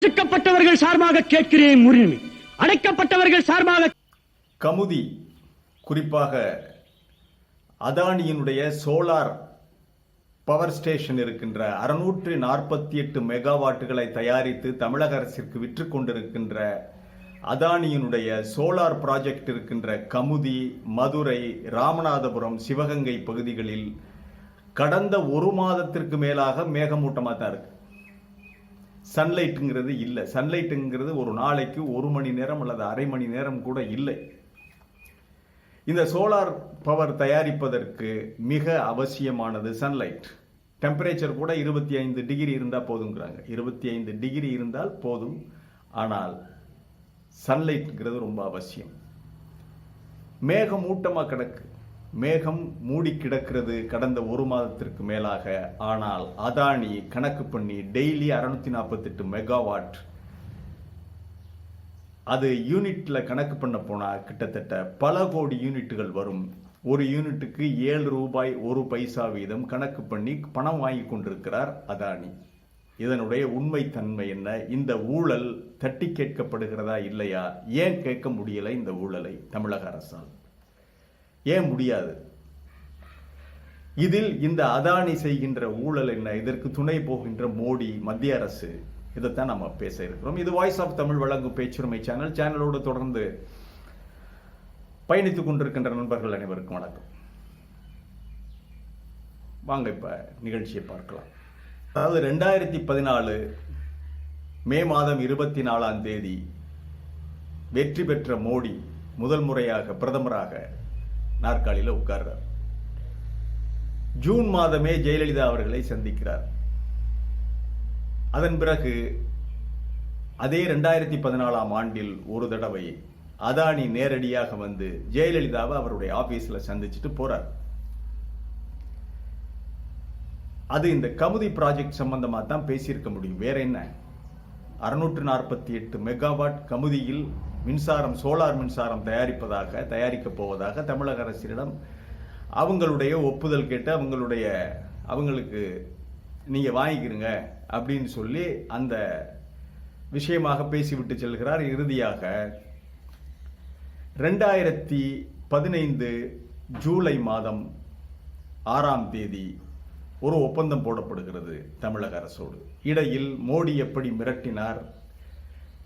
அடக்கப்பட்டவர்கள் சார்பாக கேட்கிறேன் உரிமை. அடைக்கப்பட்டவர்கள் சார்பாக கமுதி, குறிப்பாக அதானியினுடைய சோலார் பவர் ஸ்டேஷன் இருக்கின்ற 648 மெகாவாட்டுகளை தயாரித்து தமிழக அரசிற்கு விற்று கொண்டிருக்கின்ற அதானியினுடைய சோலார் ப்ராஜெக்ட் இருக்கின்ற கமுதி, மதுரை, ராமநாதபுரம், சிவகங்கை பகுதிகளில் கடந்த ஒரு மாதத்திற்கு மேலாக மேகமூட்டமாக தான் இருக்கு. சன்லைட்டுங்கிறது இல்லை. சன்லைட்டுங்கிறது ஒரு நாளைக்கு 1 மணி நேரம் அல்லது அரை மணி நேரம் கூட இல்லை. இந்த சோலார் பவர் தயாரிப்பதற்கு மிக அவசியமானது சன்லைட். டெம்பரேச்சர் கூட 25 டிகிரி இருந்தால் போதுங்கிறாங்க. 25 டிகிரி இருந்தால் போதும். ஆனால் சன்லைட்ங்கிறது ரொம்ப அவசியம். மேகமூட்டமாக கிடக்கு. மேகம் மூடி கிடக்கிறது கடந்த ஒரு மாதத்திற்கு மேலாக. ஆனால் அதானி கணக்கு பண்ணி டெய்லி 648 மெகாவாட், அது யூனிட்ல கணக்கு பண்ண போனா கிட்டத்தட்ட பல கோடி யூனிட்டுகள் வரும். ஒரு யூனிட்டுக்கு 7 ரூபாய் 1 பைசா வீதம் கணக்கு பண்ணி பணம் வாங்கி கொண்டிருக்கிறார் அதானி. இதனுடைய உண்மை தன்மை என்ன? இந்த ஊழல் தட்டி கேட்கப்படுகிறதா இல்லையா? ஏன் கேட்க முடியலை இந்த ஊழலை தமிழக அரசால்? ஏன் முடியாது? இதில் இந்த அதானி செய்கின்ற ஊழல் என்ன? இதற்கு துணை போகின்ற மோடி, மத்திய அரசு, இதைத்தான் நம்ம பேச இருக்கிறோம். இது வாய்ஸ் ஆஃப் தமிழ் வழங்கும் பேச்சுரிமை சேனல். சேனலோடு தொடர்ந்து பயணித்துக் கொண்டிருக்கின்ற நண்பர்கள் அனைவருக்கும் வணக்கம். வாங்க இப்ப நிகழ்ச்சியை பார்க்கலாம். அதாவது 2014 மே மாதம் 24ஆம் தேதி வெற்றி பெற்ற மோடி முதல் முறையாக பிரதமராக நாற்காலியில் உட்கார்றார். ஜூன் மாதமே ஜெயலலிதா அவர்களை சந்திக்கிறார். அதன் பிறகு அதே 2014ஆம் ஆண்டில் ஒரு தடவை அதானி நேரடியாக வந்து ஜெயலலிதாவை அவருடைய ஆபீஸ்ல சந்திச்சுட்டு போறார். அது இந்த கமுதி ப்ராஜெக்ட் சம்பந்தமா தான் பேசியிருக்க முடியும். வேற என்ன? 648 மெகாவாட் கமுதியில் மின்சாரம், சோலார் மின்சாரம் தயாரிக்க போவதாக தமிழக அரசிடம் அவங்களுடைய ஒப்புதல் கேட்டு அவங்களுக்கு நீங்க வாங்கிக்கிறீங்க அப்படின்னு சொல்லி அந்த விஷயமாக பேசிவிட்டு செல்கிறார். இறுதியாக 2015 ஜூலை மாதம் 6ஆம் தேதி ஒரு ஒப்பந்தம் போடப்படுகிறது தமிழக அரசோடு. இடையில் மோடி எப்படி மிரட்டினார்,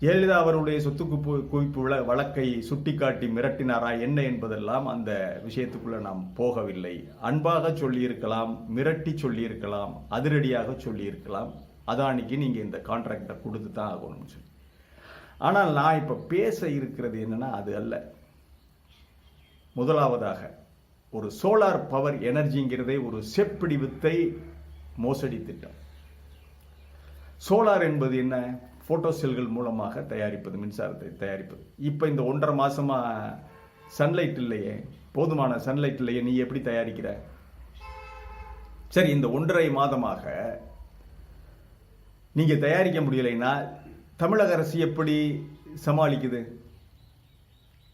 ஜெயலலிதா அவருடைய சொத்து குவிப்பு வழக்கை சுட்டிக்காட்டி மிரட்டினாரா என்ன என்பதெல்லாம் அந்த விஷயத்துக்குள்ள நாம் போகவில்லை. அன்பாக சொல்லியிருக்கலாம், மிரட்டி சொல்லியிருக்கலாம், அதிரடியாக சொல்லியிருக்கலாம், அதானிக்கு நீங்க இந்த கான்ட்ராக்டை கொடுத்து தான் ஆகணும்னு சொல்லி. ஆனால் நான் இப்ப பேச இருக்கிறது என்னன்னா அது அல்ல. முதலாவதாக ஒரு சோலார் பவர் எனர்ஜிங்கிறதே ஒரு செப்பிடி வித்தை, மோசடி திட்டம். சோலார் என்பது என்ன? போட்டோ செல்கள் மூலமாக தயாரிப்பது, மின்சாரத்தை தயாரிப்பது. இப்ப இந்த 1.5 மாசமா சன்லைட் இல்லையே, போதுமான சன்லைட் இல்லையே, நீ எப்படி தயாரிக்கிற? சரி, இந்த 1.5 மாதமாக நீங்க தயாரிக்க முடியலைன்னா தமிழக அரசு எப்படி சமாளிக்குது?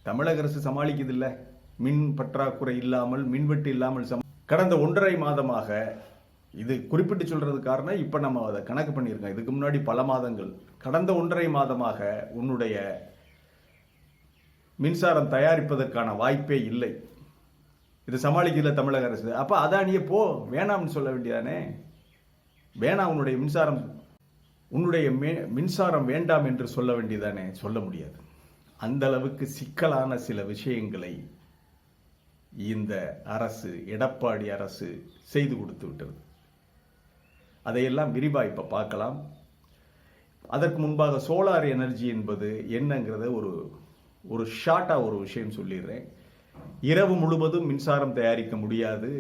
தமிழக அரசு சமாளிக்குது இல்ல. மின் பற்றாக்குறை இல்லாமல், மின்வெட்டு இல்லாமல் கடந்த 1.5 மாதமாக, இது குறிப்பிட்டு சொல்றது காரணம் இப்ப நம்ம அதை கணக்கு பண்ணியிருக்கோம். இதுக்கு முன்னாடி பல மாதங்கள், கடந்த 1.5 மாதமாக உன்னுடைய மின்சாரம் தயாரிப்பதற்கான வாய்ப்பே இல்லை. இது சமாளிக்கல தமிழக அரசு. அப்ப அதானியே போ, வேணாம்னு சொல்ல வேண்டியதானே? வேணாம், உன்னுடைய மின்சாரம் வேண்டாம் என்று சொல்ல வேண்டியதானே? சொல்ல முடியாது. அந்த அளவுக்கு சிக்கலான சில விஷயங்களை இந்த அரசு, எடப்பாடி அரசு செய்து கொடுத்து விட்டது. அதையெல்லாம் விரிவா இப்ப பார்க்கலாம். அதற்கு முன்பாக சோலார் எனர்ஜி என்பது என்னங்கிறத ஒரு ஷார்ட்டா ஒரு விஷயம் சொல்லிடுறேன். இரவு முழுவதும் மின்சாரம் தயாரிக்க முடியாது.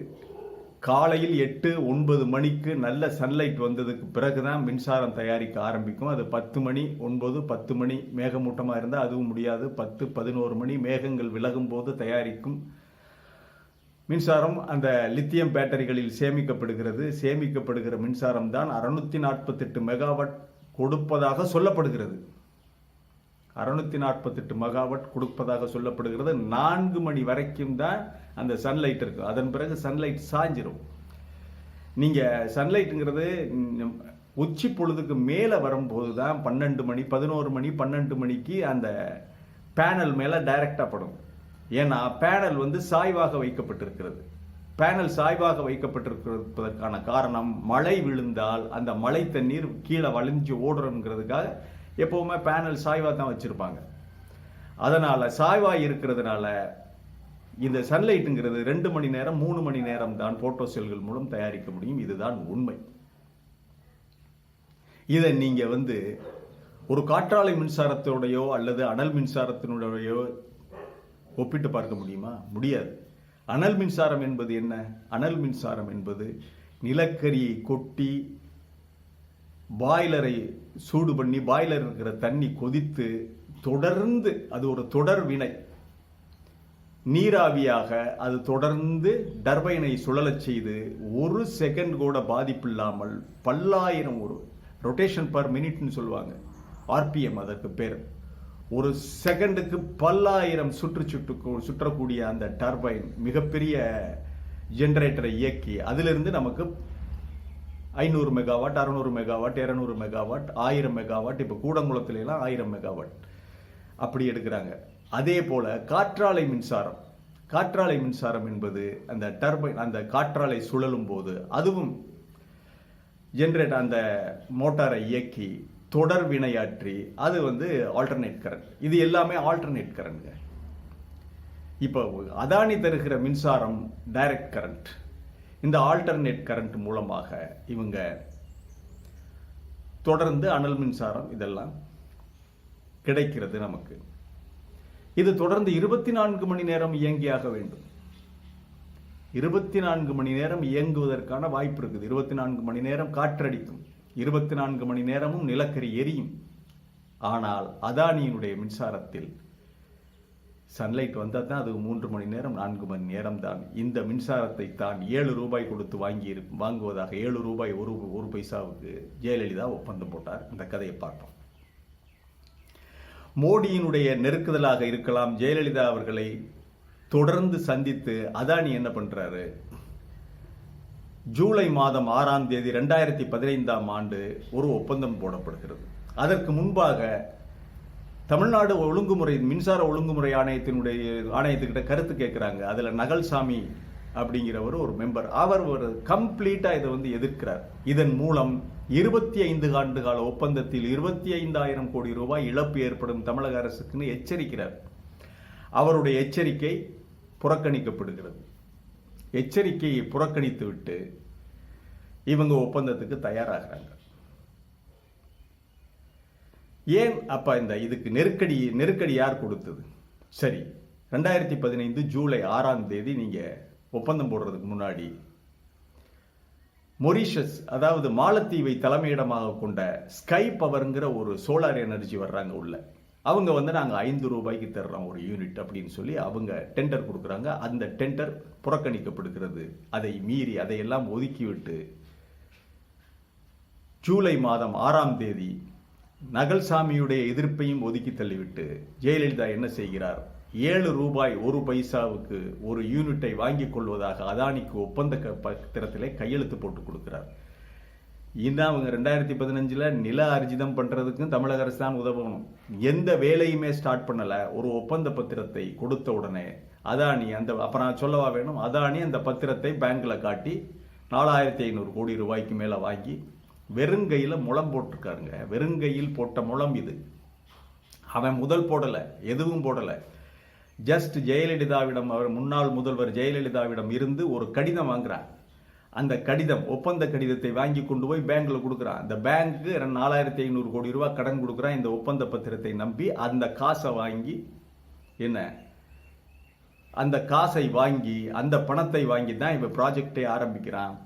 காலையில் 8-9 மணிக்கு நல்ல சன்லைட் வந்ததுக்கு பிறகுதான் மின்சாரம் தயாரிக்க ஆரம்பிக்கும். அது 10 மணி, 9, 10 மணி மேகமூட்டமா இருந்தால் அதுவும் முடியாது. 10-11 மணி மேகங்கள் விலகும் போது தயாரிக்கும் மின்சாரம் அந்த லித்தியம் பேட்டரிகளில் சேமிக்கப்படுகிறது. சேமிக்கப்படுகிற மின்சாரம் தான் 648 மெகாவாட் கொடுப்பதாக சொல்லப்படுகிறது. 648 மெகாவாட் கொடுப்பதாக சொல்லப்படுகிறது. 4 மணி வரைக்கும் தான் அந்த சன்லைட் இருக்கு. அதன் பிறகு சன்லைட் சாஞ்சிரும். நீங்க சன்லைட்டுங்கிறது உச்சி பொழுதுக்கு மேலே வரும்போது தான் 12 மணி 11 மணி 12 மணிக்கு அந்த பேனல் மேலே டைரக்டாக படும். ஏன்னா பேனல் வந்து சாய்வாக வைக்கப்பட்டிருக்கிறது. பேனல் சாய்வாக வைக்கப்பட்டிருப்பதற்கான காரணம் மழை விழுந்தால் அந்த மழை தண்ணீர் கீழே வளைஞ்சு ஓடுறதுங்கிறதுக்காக எப்பவுமே பேனல் சாய்வாக தான் வச்சிருப்பாங்க. அதனால சாய்வாக இருக்கிறதுனால இந்த சன்லைட்டுங்கிறது 2 மணி நேரம் 3 மணி நேரம் தான் போட்டோ செல்கள் மூலம் தயாரிக்க முடியும். இதுதான் உண்மை. இதை நீங்க வந்து ஒரு காற்றாலை மின்சாரத்தோடையோ அல்லது அனல் மின்சாரத்தினுடையோ ஒப்பிட்டு பார்க்க முடியுமா? முடியாது. அனல் மின்சாரம் என்பது என்ன? அனல் மின்சாரம் என்பது நிலக்கரியை கொட்டி பாய்லரை சூடு பண்ணி பாய்லர் இருக்கிற தண்ணி கொதித்து தொடர்ந்து அது ஒரு தொடர் வினை, நீராவியாக அது தொடர்ந்து டர்பைனை சுழலச் செய்து 1 செகண்ட் கூட பாதிப்பில்லாமல் பல்லாயிரம், ஒரு ரொட்டேஷன் பர் மினிட்னு சொல்லுவாங்க, ஆர்பிஎம் அதற்கு பேர், ஒரு செகண்டுக்கு பல்லாயிரம் சுற்றக்கூடிய அந்த டர்பைன் மிகப்பெரிய ஜெனரேட்டரை இயக்கி அதிலிருந்து நமக்கு 500 மெகாவாட் 600 மெகாவாட் 200 மெகாவாட் 1000 மெகாவாட், இப்போ கூடங்குளத்துல எல்லாம் 1000 மெகாவாட் அப்படி எடுக்கிறாங்க. அதே போல காற்றாலை மின்சாரம் என்பது அந்த டர்பைன், அந்த காற்றாலை சுழலும் போது அதுவும் ஜெனரேட்டர் அந்த மோட்டாரை இயக்கி தொடர் வினையாற்றி அது வந்து ஆல்டர்னேட் கரண்ட். இது எல்லாமே ஆல்டர்னேட் கரண்ட். இப்போ அதானி தருகிற மின்சாரம் டைரக்ட் கரண்ட். இந்த ஆல்டர்னேட் கரண்ட் மூலமாக இவங்க தொடர்ந்து அனல் மின்சாரம் இதெல்லாம் கிடைக்கிறது நமக்கு. இது தொடர்ந்து 24 மணி நேரம் இயங்கியாக வேண்டும். 24 மணி நேரம் இயங்குவதற்கான வாய்ப்பு இருக்குது. 24 மணி நேரம் காற்றடிக்கும், 24 மணி நேரமும் நிலக்கரி எரியும். ஆனால் அதானியினுடைய மின்சாரத்தில் சன்லைட் வந்தால் தான் அது 3 மணி நேரம் 4 மணி நேரம் தான். இந்த மின்சாரத்தை தான் 7 ரூபாய் கொடுத்து வாங்குவதாக 7 ரூபாய் ஒரு பைசாவுக்கு ஜெயலலிதா ஒப்பந்தம் போட்டார். இந்த கதையை பார்ப்போம். மோடியினுடைய நெருக்குதலாக இருக்கலாம். ஜெயலலிதா அவர்களை தொடர்ந்து சந்தித்து அதானி என்ன பண்றாரு, ஜூலை மாதம் 6ஆம் தேதி 2015ஆம் ஆண்டு ஒரு ஒப்பந்தம் போடப்படுகிறது. அதற்கு முன்பாக தமிழ்நாடு ஒழுங்குமுறை மின்சார ஒழுங்குமுறை ஆணையத்துக்கிட்ட கருத்து கேட்கிறாங்க. அதுல நகல்சாமி அப்படிங்கிறவர் ஒரு மெம்பர், அவர் ஒரு கம்ப்ளீட்டா இதை வந்து எதிர்க்கிறார். இதன் மூலம் 25 ஆண்டு கால ஒப்பந்தத்தில் 25,000 கோடி ரூபாய் இழப்பு ஏற்படும் தமிழக அரசுக்குன்னு எச்சரிக்கிறார். அவருடைய எச்சரிக்கை புறக்கணிக்கப்படுகிறது. எச்சரிக்கையை புறக்கணித்து விட்டு இவங்க ஒப்பந்தத்துக்கு தயாராகிறாங்க. ஏன் அப்ப இதுக்கு நெருக்கடி யார் கொடுத்தது? சரி, 2015 ஜூலை 6ஆம் தேதி நீங்க ஒப்பந்தம் போடுறதுக்கு முன்னாடி மொரீஷியஸ், அதாவது மாலத்தீவை தலைமையிடமாக கொண்ட ஸ்கை பவர்ங்கிற ஒரு சோலார் எனர்ஜி வர்றாங்க உள்ள. அவங்க வந்து நாங்க 5 ரூபாய்க்கு தர்றோம் ஒரு யூனிட் அப்படின்னு சொல்லி அவங்க டெண்டர் கொடுக்குறாங்க. அந்த டெண்டர் புறக்கணிக்கப்படுகிறது. அதை மீறி அதையெல்லாம் ஒதுக்கிவிட்டு ஜூலை மாதம் 6ஆம் தேதி நகல்சாமியுடைய எதிர்ப்பையும் ஒதுக்கி தள்ளிவிட்டு ஜெயலலிதா என்ன செய்கிறார், 7 ரூபாய் ஒரு பைசாவுக்கு ஒரு யூனிட்டை வாங்கிக் கொள்வதாக அதானிக்கு ஒப்பந்த பத்திரத்திலே கையெழுத்து போட்டு கொடுக்கிறார். இன்னும் அவங்க 2015 நில அர்ஜிதம் பண்றதுக்கும் தமிழக அரசு தான் உதவணும். எந்த வேலையுமே ஸ்டார்ட் பண்ணல. ஒரு ஒப்பந்த பத்திரத்தை கொடுத்த உடனே அதானி அப்ப நான் சொல்லவா வேணும், அதானி அந்த பத்திரத்தை பேங்க்ல காட்டி 4,500 கோடி ரூபாய்க்கு மேல வாங்கி வெறுங்கையில முளம் போட்டிருக்காருங்க. வெறுங்கையில் போட்ட முளம் இது. அவன் முதல் போடல, எதுவும் போடல. ஜஸ்ட் ஜெயலலிதாவிடம், அவர் முன்னாள் முதல்வர் ஜெயலலிதாவிடம் இருந்து ஒரு கடிதம் வாங்குறான். அந்த கடிதம், ஒப்பந்த கடிதத்தை வாங்கி கொண்டு போய் பேங்க்ல கொடுக்குறான். அந்த பேங்க்கு 4,500 கோடி ரூபாய் கடன் கொடுக்குறான். இந்த ஒப்பந்த பத்திரத்தை நம்பி அந்த காசை வாங்கி அந்த காசை வாங்கி அந்த பணத்தை வாங்கி தான் இவன் ப்ராஜெக்டை ஆரம்பிக்கிறான்.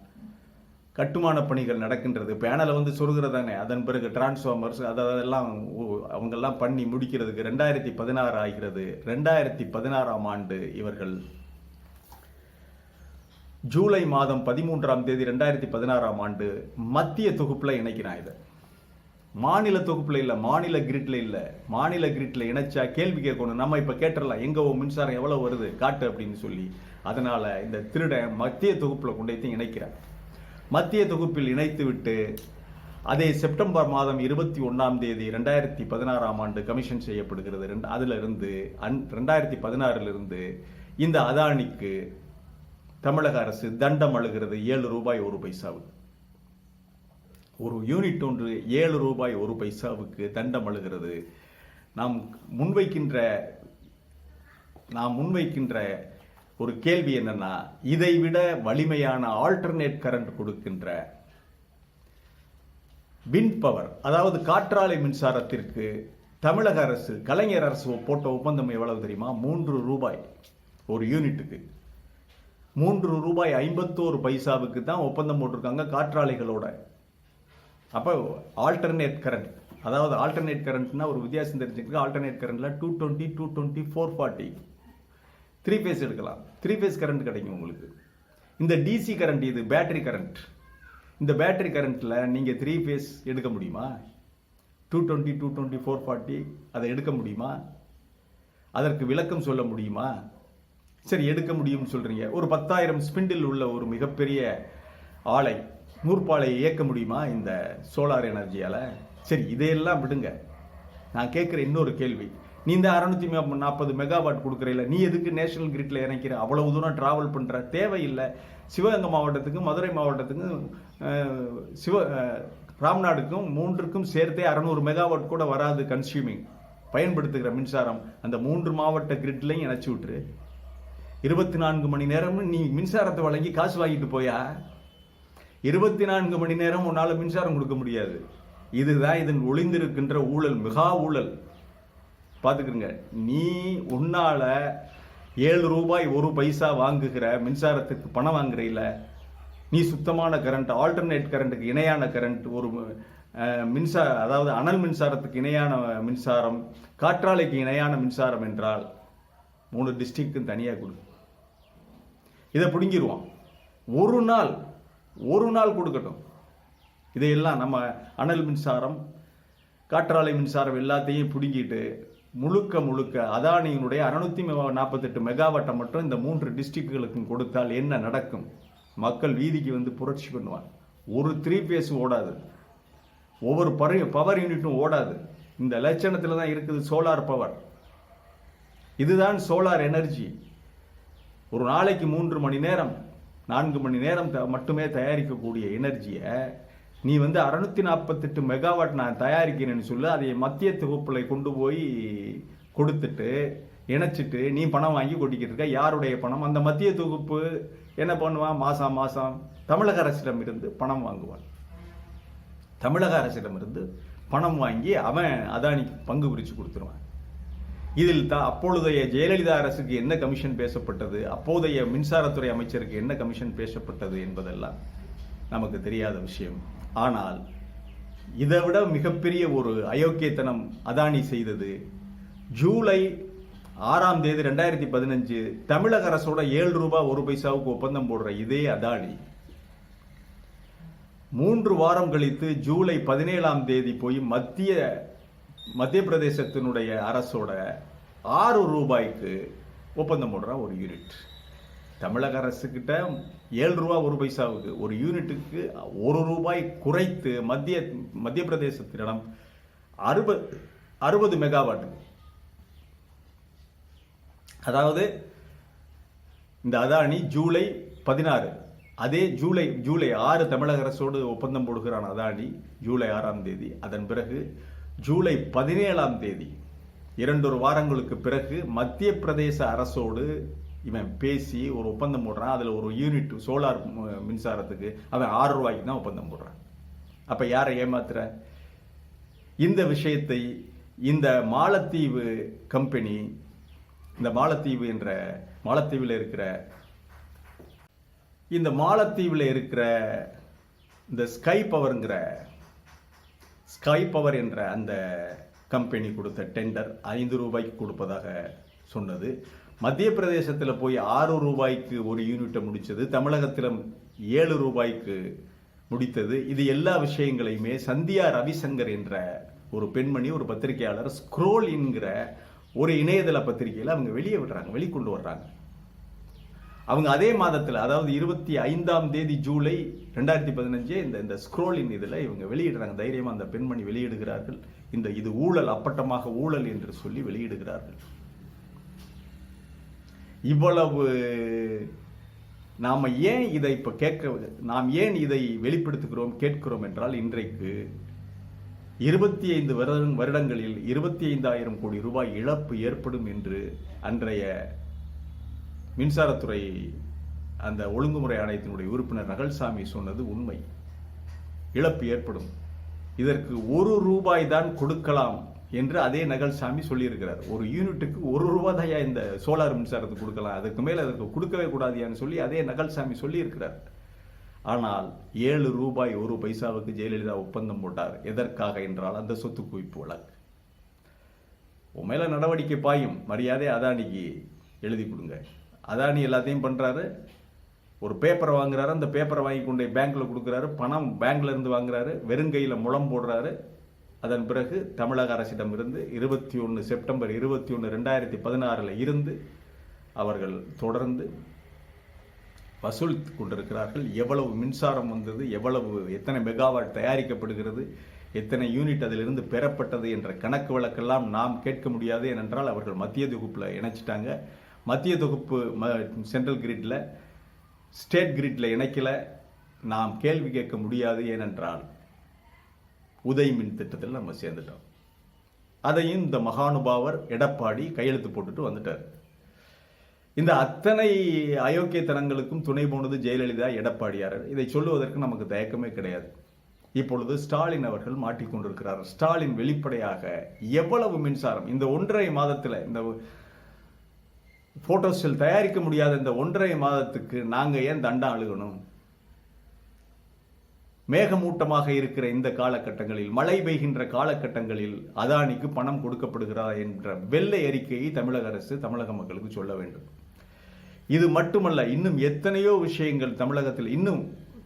கட்டுமான பணிகள் நடக்கின்றது. பேனலை வந்து சொருகிறதானே, அதன் பிறகு டிரான்ஸ்ஃபார்மர்ஸ் அதெல்லாம் அவங்கெல்லாம் பண்ணி முடிக்கிறதுக்கு 2016 ஆகிறது. 2016ஆம் ஆண்டு இவர்கள் ஜூலை மாதம் 13ஆம் தேதி 2016ஆம் ஆண்டு மத்திய தொகுப்புல இணைக்கிறான். இதை மாநில தொகுப்புல இல்ல, மாநில கிரிட்ல இல்ல. மாநில கிரிட்ல இணைச்சா கேள்வி கேட்கணும். நம்ம இப்ப கேட்டுறலாம், எங்க மின்சாரம் எவ்வளவு வருது காட்டு அப்படின்னு சொல்லி. அதனால இந்த திருடன் மத்திய தொகுப்புல கொண்டு இணைக்கிறார். மத்திய தொகுப்பில் இணைத்து விட்டு அதே செப்டம்பர் மாதம் 21ஆம் தேதி 2016ஆம் ஆண்டு கமிஷன் செய்யப்படுகிறது. அதிலிருந்து 2016 இந்த அதானிக்கு தமிழக அரசு தண்டம் அழுகிறது 7 ரூபாய் 1 பைசாவுக்கு. ஒரு யூனிட் ஒன்று 7 ரூபாய் 1 பைசாவுக்கு தண்டம் அழுகிறது. நாம் முன்வைக்கின்ற ஒரு கேள்வி என்னன்னா, இதைவிட வலிமையான ஆல்டர்னேட் கரண்ட் கொடுக்கின்ற விண்ட் பவர், அதாவது காற்றாலை மின்சாரத்திற்கு தமிழக அரசு, கலைஞர் அரசு போட்ட ஒப்பந்தம் எவ்வளவு தெரியுமா? 3 ரூபாய் ஒரு யூனிட்டுக்கு. 3 ரூபாய் 51 பைசாவுக்கு தான் ஒப்பந்தம் போட்டிருக்காங்க காற்றாலைகளோட. அப்போ ஆல்டர்னேட் கரண்ட், அதாவது ஆல்டர்னேட் கரண்ட்னா ஒரு வித்தியாசம் தெரிஞ்சுக்க. ஆல்டர்னேட் கரண்ட்ல 220, 220, 440 3 ஃபேஸ் எடுக்கலாம். 3 ஃபேஸ் கரண்ட் கிடைக்கும் உங்களுக்கு. இந்த டிசி கரண்ட், இது பேட்டரி கரண்ட். இந்த பேட்டரி கரண்ட்ல நீங்க 3 ஃபேஸ் எடுக்க முடியுமா? 220, 220, 440 அதை எடுக்க முடியுமா? அதற்கு விளக்கம் சொல்ல முடியுமா? சரி, எடுக்க முடியும்னு சொல்றீங்க. ஒரு 10,000 ஸ்பிண்டில் உள்ள ஒரு மிகப்பெரிய ஆலை, நூற்பாலையை இயக்க முடியுமா இந்த சோலார் எனர்ஜியால? சரி, இதையெல்லாம் விடுங்க. நான் கேட்கிற இன்னொரு கேள்வி, நீ இந்த 640 மெகாவாட் கொடுக்குறீல, நீ எதுக்கு நேஷனல் கிரிட்ல இறக்கிற? அவ்வளவு தூரம் டிராவல் பண்ற தேவையில்லை. சிவகங்கை மாவட்டத்துக்கும் மதுரை மாவட்டத்துக்கும் ராம்நாடுக்கும் 3க்கும் சேர்த்தே 600 மெகாவாட் கூட வராது கன்சியூமிங், பயன்படுத்துகிற மின்சாரம். அந்த 3 மாவட்ட கிரிட்லையும் இணைச்சு விட்டுரு. 24 மணி நேரமும் நீ மின்சாரத்தை வழங்கி காசு வாங்கிட்டு போயா? 24 மணி நேரம் உன்னால மின்சாரம் கொடுக்க முடியாது. இதுதான் இதன் ஒளிந்திருக்கின்ற ஊழல், மிகா ஊழல். பாத்துக்கிறங்க. நீ உன்னால 7 ரூபாய் 1 பைசா வாங்குகிற மின்சாரத்துக்கு பணம் வாங்குறீல, நீ சுத்தமான கரண்ட், ஆல்டர்னேட் கரண்ட்டுக்கு இணையான கரண்ட், ஒரு அதாவது அனல் மின்சாரத்துக்கு இணையான மின்சாரம், காற்றாலைக்கு இணையான மின்சாரம் என்றால் 3 டிஸ்ட்ரிக்ட்க்கும் தனியாக கொடு. இதை பிடுங்கிடுவான். ஒரு நாள் கொடுக்கட்டும். இதையெல்லாம் நம்ம அனல் மின்சாரம், காற்றாலை மின்சாரம் எல்லாத்தையும் பிடுங்கிட்டு முழுக்க அதானியினுடைய 648 மெகாவாட்டை மட்டும் இந்த 3 டிஸ்ட்ரிக்ட்களுக்கும் கொடுத்தால் என்ன நடக்கும்? மக்கள் வீதிக்கு வந்து புரட்சி பண்ணுவாங்க. ஒரு 3 ஃபேஸ் ஓடாது, ஒவ்வொரு பவர் யூனிட்டும் ஓடாது. இந்த லட்சணத்தில் தான் இருக்குது சோலார் பவர். இதுதான் சோலார் எனர்ஜி. ஒரு நாளைக்கு 3 மணி நேரம் 4 மணி நேரம் மட்டுமே தயாரிக்கக்கூடிய எனர்ஜியை நீ வந்து 648 மெகாவாட் நான் தயாரிக்கிறேன்னு சொல்லு, அதை மத்திய தொகுப்பில் கொண்டு போய் கொடுத்துட்டு இணைச்சிட்டு நீ பணம் வாங்கி கொட்டிக்கிட்டு இருக்க. யாருடைய பணம்? அந்த மத்திய தொகுப்பு என்ன பண்ணுவான்? மாசம் தமிழக அரசிடமிருந்து பணம் வாங்குவான். தமிழக அரசிடமிருந்து பணம் வாங்கி அவன் அதானிக்கு பங்கு பிரித்து கொடுத்துருவான். இதில் தான் அப்பொழுதைய ஜெயலலிதா அரசுக்கு என்ன கமிஷன் பேசப்பட்டது, அப்போதைய மின்சாரத்துறை அமைச்சருக்கு என்ன கமிஷன் பேசப்பட்டது என்பதெல்லாம் நமக்கு தெரியாத விஷயம். ஆனால் இதைவிட மிகப்பெரிய ஒரு அயோக்கியத்தனம் அதானி செய்தது. ஜூலை 6ஆம் தேதி 2015 தமிழக அரசோட 7 ரூபாய் 1 பைசாவுக்கு ஒப்பந்தம் போடுற இதே அதானி 3 வாரம் கழித்து ஜூலை 17ஆம் தேதி போய் மத்திய பிரதேசத்தினுடைய அரசோட 6 ரூபாய்க்கு ஒப்பந்தம் போடுற ஒரு யூனிட். தமிழக அரசு கிட்ட 7 ரூபாய் 1 பைசாவுக்கு ஒரு யூனிட்டுக்கு 1 ரூபாய் குறைத்து மத்திய பிரதேசத்திடம் 60 மெகாவாட். அதாவது இந்த அதானி ஜூலை 16, அதே ஜூலை 6 தமிழக அரசோடு ஒப்பந்தம் போடுகிறான் அதானி ஜூலை 6ஆம் தேதி. அதன் பிறகு ஜூலை 17ஆம் தேதி 2 வாரங்களுக்கு பிறகு மத்திய பிரதேச அரசோடு இவன் பேசி ஒரு ஒப்பந்தம் போடுறான். அதில் ஒரு யூனிட் சோலார் மின்சாரத்துக்கு அவன் 6 ரூபாய்க்கு தான் ஒப்பந்தம் போடுறான். அப்ப யாரை ஏமாத்துற? இந்த விஷயத்தை இந்த மாலத்தீவு கம்பெனி, இந்த மாலத்தீவில் இருக்கிற இந்த ஸ்கை பவர் என்ற அந்த கம்பெனி கொடுத்த டெண்டர் 5 ரூபாய்க்கு கொடுப்பதாக சொன்னது. மத்திய பிரதேசத்தில் போய் 6 ரூபாய்க்கு ஒரு யூனிட்டை முடிச்சது, தமிழகத்தில் 7 ரூபாய்க்கு முடித்தது. இது எல்லா விஷயங்களையுமே சந்தியா ரவிசங்கர் என்ற ஒரு பெண்மணி, ஒரு பத்திரிகையாளர், ஸ்க்ரோல் என்கிற ஒரு இணையதள பத்திரிகையில் அவங்க வெளிக்கொண்டு வர்றாங்க. அவங்க அதே மாதத்தில், அதாவது 25ஆம் தேதி ஜூலை 2015 இந்த ஸ்க்ரோலின் இதில் இவங்க வெளியிடுறாங்க, தைரியமாக அந்த பெண்மணி வெளியிடுகிறார்கள். இது ஊழல், அப்பட்டமாக ஊழல் என்று சொல்லி வெளியிடுகிறார்கள். இவ்வளவு நாம் ஏன் இதை நாம் ஏன் இதை வெளிப்படுத்துகிறோம் கேட்கிறோம் என்றால், இன்றைக்கு 25 வருடங்களில் 25,000 கோடி ரூபாய் இழப்பு ஏற்படும் என்று அன்றைய மின்சாரத்துறை அந்த ஒழுங்குமுறை ஆணையத்தினுடைய உறுப்பினர் நகல்சாமி சொன்னது உண்மை. இழப்பு ஏற்படும், இதற்கு 1 ரூபாய் தான் கொடுக்கலாம் என்று அதே நகல்சாமி சொல்லியிருக்கிறார். ஒரு யூனிட்டுக்கு 1 ரூபாய் தான் இந்த சோலார் மின்சாரத்துக்கு கொடுக்கலாம், அதுக்கு மேல அதற்கு கொடுக்கவே கூடாதுன்னு சொல்லி அதே நகல்சாமி சொல்லியிருக்கிறார். ஆனால் 7 ரூபாய் 1 பைசாவுக்கு ஜெயலலிதா ஒப்பந்தம் போட்டார். எதற்காக என்றால் அந்த சொத்து குவிப்பு வழக்கு. உன் மேல நடவடிக்கை பாயும், மரியாதை அதானிக்கு எழுதி கொடுங்க. அதானி எல்லாத்தையும் பண்றாரு. ஒரு பேப்பரை வாங்குறாரு, அந்த பேப்பரை வாங்கி கொண்டு பேங்க்ல கொடுக்குறாரு, பணம் பேங்க்ல இருந்து வாங்குறாரு, வெறுங்கையில் முழம் போடுறாரு. அதன் பிறகு தமிழக அரசிடம் இருந்து 21 செப்டம்பர் 21 2016 இருந்து அவர்கள் தொடர்ந்து வசூலித்து கொண்டிருக்கிறார்கள். எவ்வளவு மின்சாரம் வந்தது, எத்தனை மெகாவாட் தயாரிக்கப்படுகிறது, எத்தனை யூனிட் அதிலிருந்து பெறப்பட்டது என்ற கணக்கு வழக்கெல்லாம் நாம் கேட்க முடியாது. ஏனென்றால் அவர்கள் மத்திய தொகுப்புல இணைச்சிட்டாங்க. மத்திய தொகுப்பு சென்ட்ரல் கிரிட்ல, ஸ்டேட் கிரிட்ல இணைக்கல. நாம் கேள்வி கேட்க முடியாது. ஏனென்றால் உதய் மின் திட்டத்தில் நம்ம சேர்ந்துட்டோம். அதையும் இந்த மகானுபாவர் எடப்பாடி கையெழுத்து போட்டுட்டு வந்துட்டார். இந்த அத்தனை அயோக்கியத்தனங்களுக்கும் துணை போனது ஜெயலலிதா, எடப்பாடியார். இதை சொல்லுவதற்கு நமக்கு தயக்கமே கிடையாது. இப்பொழுது ஸ்டாலின் அவர்கள் மாட்டிக்கொண்டிருக்கிறார். ஸ்டாலின் வெளிப்படையாக எவ்வளவு மின்சாரம் இந்த 1.5 மாதத்தில், இந்த போட்டோ செல் தயாரிக்க முடியாத இந்த 1.5 மாதத்துக்கு நாங்க ஏன் தண்டம் அழுகணும்? மேகமூட்டமாக இருக்கிற இந்த காலகட்டங்களில், மழை பெய்கின்ற காலகட்டங்களில் அதானிக்கு பணம் கொடுக்கப்படுகிறதா என்ற வெள்ளை அறிக்கையை தமிழக அரசு தமிழக மக்களுக்கு சொல்ல வேண்டும். இது மட்டுமல்ல, இன்னும் எத்தனையோ விஷயங்கள் தமிழகத்தில் இன்னும்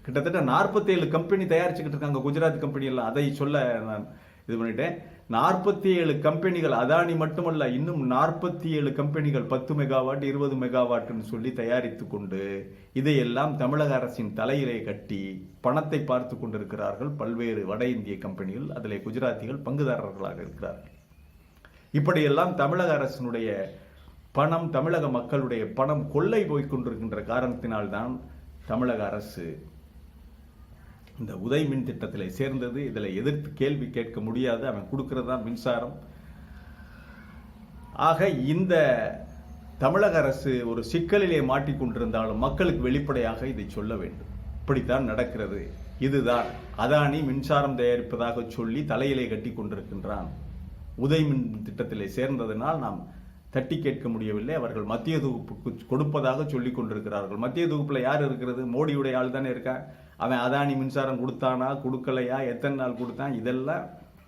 கிட்டத்தட்ட 47 கம்பெனி தயாரிச்சுக்கிட்டு இருக்காங்க. குஜராத் கம்பெனி எல்லாம், அதை சொல்ல நான் இது பண்ணிட்டேன். 47 கம்பெனிகள், அதானி மட்டுமல்ல, இன்னும் 47 கம்பெனிகள் 10 மெகாவாட் 20 மெகாவாட்னு சொல்லி தயாரித்து கொண்டு இதையெல்லாம் தமிழக அரசின் தலையிலே கட்டி பணத்தை பார்த்து கொண்டிருக்கிறார்கள் பல்வேறு வட இந்திய கம்பெனிகள். அதிலே குஜராத்திகள் பங்குதாரர்களாக இருக்கிறார்கள். இப்படியெல்லாம் தமிழக அரசினுடைய பணம், தமிழக மக்களுடைய பணம் கொள்ளை போய்கொண்டிருக்கின்ற காரணத்தினால்தான் தமிழக அரசு இந்த உதய் மின் திட்டத்தில் சேர்ந்தது. இதில் எதிர்த்து கேள்வி கேட்க முடியாது. அவன் கொடுக்கிறதா மின்சாரம். ஆக இந்த தமிழக அரசு ஒரு சிக்கலிலே மாட்டிக்கொண்டிருந்தாலும் மக்களுக்கு வெளிப்படையாக இதை சொல்ல வேண்டும். இப்படித்தான் நடக்கிறது. இதுதான் அதானி மின்சாரம் தயாரிப்பதாக சொல்லி தலையிலே கட்டி கொண்டிருக்கின்றான். உதய் மின் திட்டத்திலே சேர்ந்ததனால் நாம் தட்டி கேட்க முடியவில்லை. அவர்கள் மத்திய தொகுப்புக்கு கொடுப்பதாக சொல்லிக் கொண்டிருக்கிறார்கள். மத்திய தொகுப்புல யார் இருக்கிறது? மோடியுடைய ஆள் தானே இருக்கான். அவன் அதானி மின்சாரம் கொடுத்தானா, கொடுக்கலையா, எத்தனை நாள் கொடுத்தான், இதெல்லாம்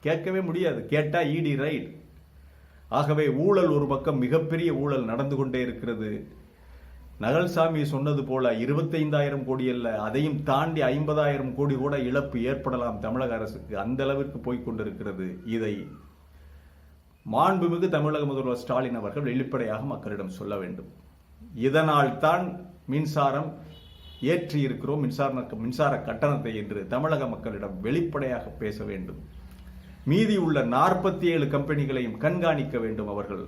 கேட்கவே முடியாது. கேட்டா இடி ரைட். ஆகவே ஊழல் ஒரு பக்கம் மிகப்பெரிய ஊழல் நடந்து கொண்டே இருக்கிறது. நகல்சாமி சொன்னது போல 25,000 கோடி அல்ல, அதையும் தாண்டி 50,000 கோடி கூட இழப்பு ஏற்படலாம் தமிழக அரசுக்கு. அந்த அளவிற்கு போய்கொண்டிருக்கிறது. இதை மாண்புமிகு தமிழக முதல்வர் ஸ்டாலின் அவர்கள் வெளிப்படையாக மக்களிடம் சொல்ல வேண்டும். இதனால் தான் மின்சாரம் ஏற்றி இருக்கிறோம், மின்சார கட்டணத்தை என்று தமிழக மக்களிடம் வெளிப்படையாக பேச வேண்டும். மீதி உள்ள 47 கம்பெனிகளையும் கண்காணிக்க வேண்டும். அவர்கள்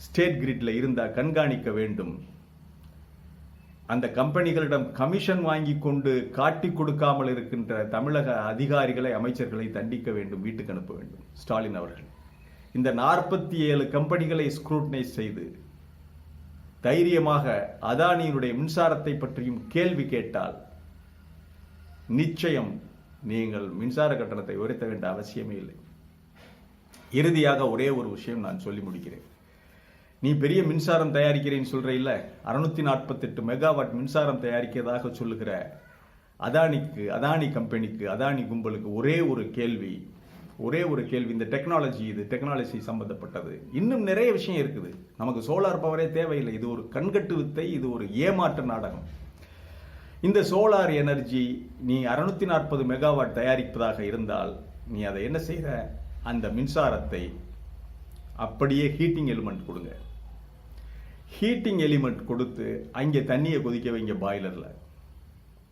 ஸ்டேட் கிரிட்ல இருந்தா கண்காணிக்க வேண்டும். அந்த கம்பெனிகளிடம் கமிஷன் வாங்கி கொண்டு காட்டி கொடுக்காமல் இருக்கின்ற தமிழக அதிகாரிகளை, அமைச்சர்களை தண்டிக்க வேண்டும், வீட்டுக்கு அனுப்ப வேண்டும் ஸ்டாலின் அவர்கள். இந்த 47 கம்பெனிகளை ஸ்க்ரூட்டனைஸ் செய்து தைரியமாக அதானியினுடைய மின்சாரத்தை பற்றியும் கேள்வி கேட்டால் நிச்சயம் நீங்கள் மின்சார கட்டணத்தை உயர்த்த வேண்டிய அவசியமே இல்லை. இறுதியாக ஒரே ஒரு விஷயம் நான் சொல்லி முடிக்கிறேன். நீ பெரிய மின்சாரம் தயாரிக்கிறேன்னு சொல்ற இல்ல, 648 மெகாவாட் மின்சாரம் தயாரிக்கிறதாக சொல்லுகிற அதானி கம்பெனிக்கு, அதானி கும்பலுக்கு ஒரே ஒரு கேள்வி. இந்த டெக்னாலஜி சம்பந்தப்பட்டது. இன்னும் நிறைய விஷயம் இருக்குது. நமக்கு சோலார் பவரே தேவையில்லை. இது ஒரு கண்கட்டு வித்தை, இது ஒரு ஏமாற்று நாடகம். இந்த சோலார் எனர்ஜி நீ 640 மெகாவாட் தயாரிப்பதாக இருந்தால் நீ அதை என்ன செய்யற? அந்த மின்சாரத்தை அப்படியே ஹீட்டிங் எலிமெண்ட் கொடுங்க. ஹீட்டிங் எலிமெண்ட் கொடுத்து அங்கே தண்ணியை கொதிக்க வைங்க பாய்லர்ல.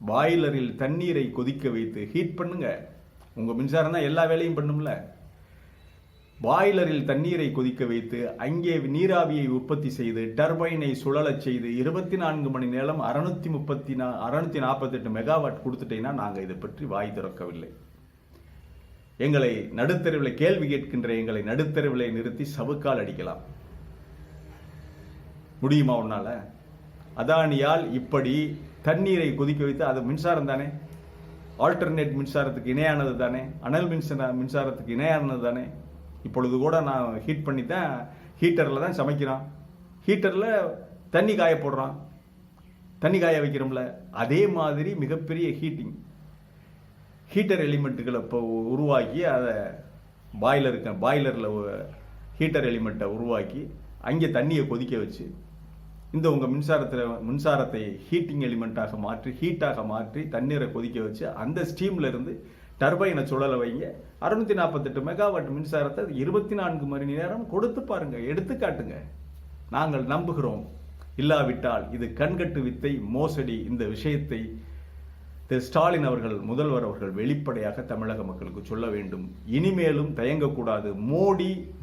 பாய்லரில் தண்ணீரை கொதிக்க வைத்து ஹீட் பண்ணுங்க. உங்க மின்சாரம் தான் எல்லா வேலையும் பண்ணும்ல. பாய்லரில் தண்ணீரை கொதிக்க வைத்து அங்கே நீராவியை உற்பத்தி செய்து டர்பைனை சுழலச் செய்து 24 மணி நேரம் 648 மெகாவாட் கொடுத்துட்டீங்கன்னா நாங்க இதை பற்றி வாய் திறக்கவில்லை. எங்களை நடுத்தருவில் கேள்வி கேட்கின்ற எங்களை நடுத்தருவிலை நிறுத்தி சவுக்கால் அடிக்கலாம் முடியுமா உன்னால? அதானியால் இப்படி தண்ணீரை கொதிக்க வைத்து அது மின்சாரம் தானே, ஆல்டர்னேட் மின்சாரத்துக்கு இணையானது தானே, அனல் மின்சாரத்துக்கு இணையானது தானே. இப்பொழுது கூட நான் ஹீட் பண்ணி தான் ஹீட்டரில் தான் சமைக்கிறான், ஹீட்டரில் தண்ணி காய போடுறான், தண்ணி காய வைக்கிறோம்ல. அதே மாதிரி மிகப்பெரிய ஹீட்டர் எலிமெண்ட்டுகளை இப்போ உருவாக்கி அதை பாய்லரில் ஹீட்டர் எலிமெண்ட்டை உருவாக்கி அங்கே தண்ணியை கொதிக்க வச்சு இந்த உங்கள் மின்சாரத்தை ஹீட்டிங் எலிமெண்ட்டாக மாற்றி ஹீட்டாக மாற்றி தண்ணீரை கொதிக்க வச்சு அந்த ஸ்டீம்ல இருந்து டர்பைனை சுழல வைங்க. 648 மெகாவாட் மின்சாரத்தை 24 மணி நேரம் கொடுத்து பாருங்க, எடுத்துக்காட்டுங்க. நாங்கள் நம்புகிறோம். இல்லாவிட்டால் இது கண்கட்டு வித்தை, மோசடி. இந்த விஷயத்தை ஸ்டாலின் அவர்கள், முதல்வர் அவர்கள் வெளிப்படையாக தமிழக மக்களுக்கு சொல்ல வேண்டும். இனிமேலும் தயங்கக்கூடாது.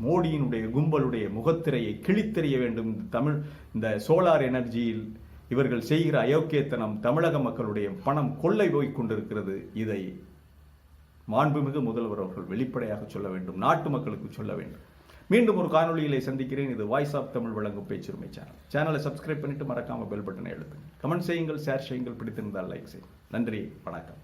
மோடியினுடைய கும்பலுடைய முகத்திரையை கிழித்தெறிய வேண்டும். இந்த சோலார் எனர்ஜியில் இவர்கள் செய்கிற அயோக்கியத்தனம், தமிழக மக்களுடைய பணம் கொள்ளை போய் கொண்டிருக்கிறது. இதை மாண்புமிகு முதல்வர் அவர்கள் வெளிப்படையாக சொல்ல வேண்டும், நாட்டு மக்களுக்கு சொல்ல வேண்டும். மீண்டும் ஒரு காணொலியிலே சந்திக்கிறேன். இது வாய்ஸ் ஆஃப் தமிழ் வழங்கும் பேச்சுரிமை சேனலை சப்ஸ்கிரைப் பண்ணிட்டு மறக்காம பெல் பட்டனை அழுத்துங்க. கமெண்ட் செய்யுங்கள், ஷேர் செய்யுங்கள், பிடித்திருந்தால் லைக் செய்யுங்கள். நன்றி, வணக்கம்.